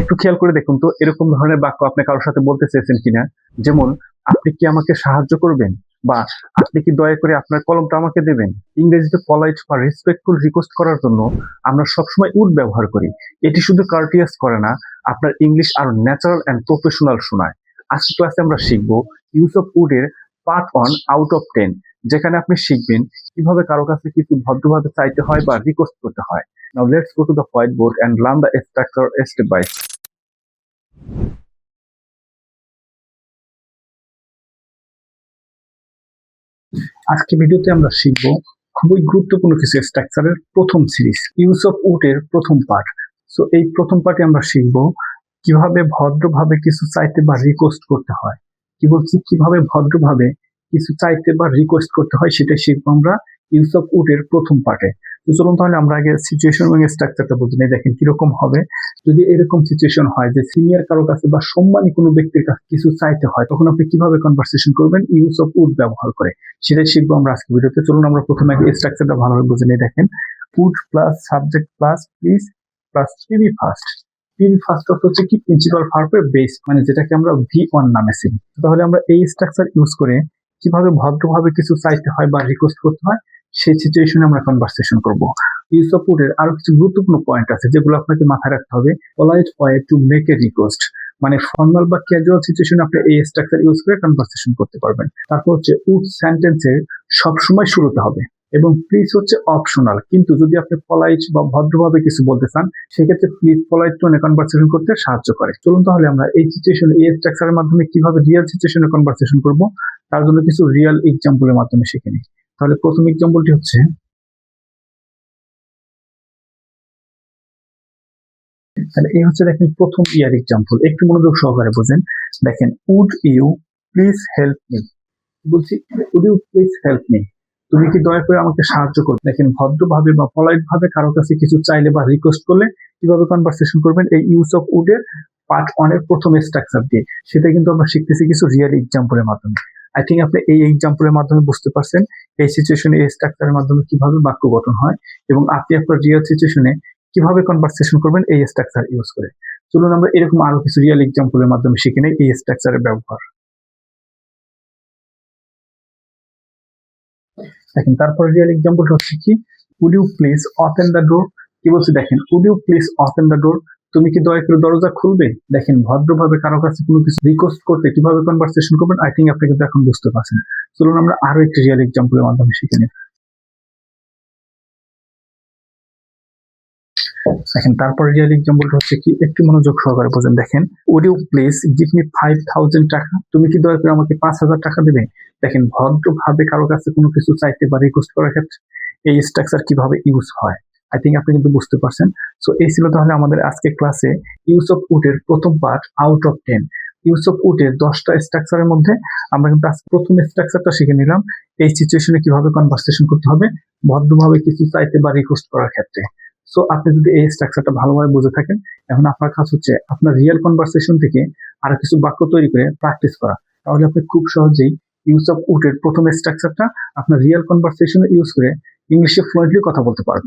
একটু খেয়াল করে দেখুন তো এরকম ধরনের বাক্য আপনি কারোর সাথে বলতে চেয়েছেন কিনা। যেমন, আপনি কি আমাকে সাহায্য করবেন, বা আপনি কি দয়া করে আপনার কলমটা আমাকে দেবেন। ইংরেজিতে পলাইট বা রেসপেক্টফুল রিকোয়েস্ট করার জন্য আমরা সবসময় উড ব্যবহার করি। এটি শুধু কার্টিয়াস করে না, আপনার ইংলিশ আরো ন্যাচারাল অ্যান্ড প্রফেশনাল শোনায়। আজকের ক্লাসে আমরা শিখব ইউজ অফ উড এর পার্ট 1 আউট অফ 10, যেখানে আপনি শিখবেন কিভাবে কারো কাছে কিছু ভদ্রভাবে চাইতে হয় বা রিকোয়েস্ট করতে হয়। Now let's go to the whiteboard and learn the structure step by step. আজকে ভিডিওতে আমরা শিখব খুবই গুরুত্বপূর্ণ কিছু স্ট্রাকচারের প্রথম সিরিজ, ইউজ অফ উড এর প্রথম পার্ট। সো এই প্রথম পার্টে আমরা শিখব কিভাবে ভদ্রভাবে কিছু চাইতে বা রিকোয়েস্ট করতে হয়। কি বলছি, কিভাবে ভদ্রভাবে কিছু চাইতে বা রিকোয়েস্ট করতে হয় সেটা শিখবো আমরা ইউজ অফ উড এর প্রথম পার্টে। তো চলুন তাহলে আমরা আগে সিচুয়েশন এবং স্ট্রাকচারটা বুঝে নিই। দেখেন কিরকম হবে। যদি এরকম সিচুয়েশন হয় যে সিনিয়র কারো কাছে বা সম্মানী কোনো ব্যক্তির কাছে কিছু চাইতে হয়, তখন আপনি কিভাবে কনভারসেশন করবেন ইউজ অফ উড ব্যবহার করে, সেটাই শিখবো আমরা আজকে ভিডিওতে। চলুন আমরা প্রথমে আগে স্ট্রাকচারটা ভালোভাবে বুঝে নিই। দেখেন, would plus subject plus please plus PB first. PB first অর্থ হচ্ছে কি প্রিন্সিপাল ভার্বের বেস, মানে যেটাকে আমরা ভি1 নামে চিনি। তাহলে আমরা এই স্ট্রাকচার ইউজ করে কিভাবে ভদ্রভাবে কিছু চাইতে হয় বা রিকোয়েস্ট করতে হয় সেই সিচুয়েশনে আমরা কনভারসেশন করব। ইউজ অফ উড এর আরো কিছু গুরুত্বপূর্ণ পয়েন্ট আছে যেগুলো আপনাকে মাথায় রাখতে হবে। Polite way to make a request, মানে ফর্মাল বা ক্যাজুয়াল সিচুয়েশনে আপনি এই স্ট্রাকচার ইউজ করে কনভারসেশন করতে পারবেন। তারপর হচ্ছে উড সেন্টেন্সের সবসময় শুরুতে হবে, এবং প্লিজ হচ্ছে অপশনাল। কিন্তু যদি আপনি পলাইট বা ভদ্রভাবে কিছু বলতে চান, সেক্ষেত্রে প্লিজ পলাইট টোনে কনভারসেশন করতে সাহায্য করে। চলুন তাহলে আমরা এই সিচুয়েশনে এই স্ট্রাকচারের মাধ্যমে কিভাবে রিয়েল সিচুয়েশনে কনভারসেশন করব তার জন্য কিছু রিয়েল এক্সাম্পলের মাধ্যমে শিখে নিই। তাহলে প্রথম এক্সাম্পলটি হচ্ছে, তাহলে এই হচ্ছে দেখেন প্রথম ইয়ার এক্সাম্পল। একটু মনোযোগ সহকারে বোঝেন। দেখেন, would you please help me. বলছি, would you please help me, তুমি কি দয়া করে আমাকে সাহায্য করবে। দেখেন, ভদ্রভাবে বা পলাইট ভাবে কারো কাছে কিছু চাইলে বা রিকোয়েস্ট করলে কিভাবে কনভারসেশন করবেন এই ইউজ অফ উড এর পার্ট 1 এর প্রথম স্ট্রাকচার দিয়ে। সেটা কিন্তু আমরা শিখতেছি কিছু রিয়েল এক্সাম্পলের মাধ্যমে। আই থিঙ্ক আপনি এই এক্সাম্পলের মাধ্যমে বুঝতে পারছেন এই সিচুয়েশনে এই স্ট্রাকচারের মাধ্যমে কিভাবে বাক্য গঠন হয়, এবং আপনি আপনার রিয়েল সিচুয়েশনে কিভাবে কনভারসেশন করবেন এই স্ট্রাকচার ইউজ করে। চলুন আমরা এরকম আরো কিছু রিয়েল এক্সাম্পলের মাধ্যমে শিখে নেই এই স্ট্রাকচারের ব্যবহার। দেখেন, তারপর রিয়েল এক্সাম্পল হচ্ছে কি, would you please open the door. কি বলছি, দেখেন, would you please open the door, তুমি কি দয়া করে দরজা খুলবে। দেখেন, ভদ্রভাবে কারো কাছে কোনো কিছু রিকোয়েস্ট করতে কিভাবে কনভারসেশন করবেন আই থিঙ্ক আপনি কিন্তু এখন বুঝতে পারছেন। চলুন আমরা আরো একটি রিয়েল এক্সাম্পলের মাধ্যমে শিখে নিই। দেখেন, তারপর রিয়েল এক্সাম্পলটা হচ্ছে কি, একটু মনোযোগ সহকারে বোঝেন। দেখেন, would you please give me 5000 টাকা, তুমি কি দয়া করে আমাকে 5000 টাকা দেবে। দেখেন, ভদ্রভাবে কারো কাছে কোনো কিছু চাইতে বা রিকোয়েস্ট করার ক্ষেত্রে এই স্ট্রাকচার কিভাবে ইউজ হয় আই থিঙ্ক আপনি কিন্তু বুঝতে পারছেন। সো এই ছিল তাহলে আমাদের আজকের ক্লাসে ইউজ অফ উড এর প্রথম part out of 10। Use of wood এর 10টা স্ট্রাকচারের মধ্যে আমরা কিন্তু আজকে প্রথম স্ট্রাকচারটা শিখে নিলাম, এই সিচুয়েশনে কিভাবে কনভারসেশন করতে হবে ভদ্রভাবে কিছু চাইতে বা রিকোয়েস্ট করার ক্ষেত্রে। সো আপনি যদি এই স্ট্রাকচারটা ভালোভাবে বুঝে থাকেন, এখন আপনার কাজ হচ্ছে আপনার রিয়েল কনভারসেশন থেকে আরো কিছু বাক্য তৈরি করে প্র্যাকটিস করা। তাহলে আপনি খুব সহজেই ইউজ অফ উড এর প্রথম স্ট্রাকচারটা আপনার রিয়েল কনভারসেশনে ইউজ করে ইংলিশে ফ্লুয়েন্টলি কথা বলতে পারবেন।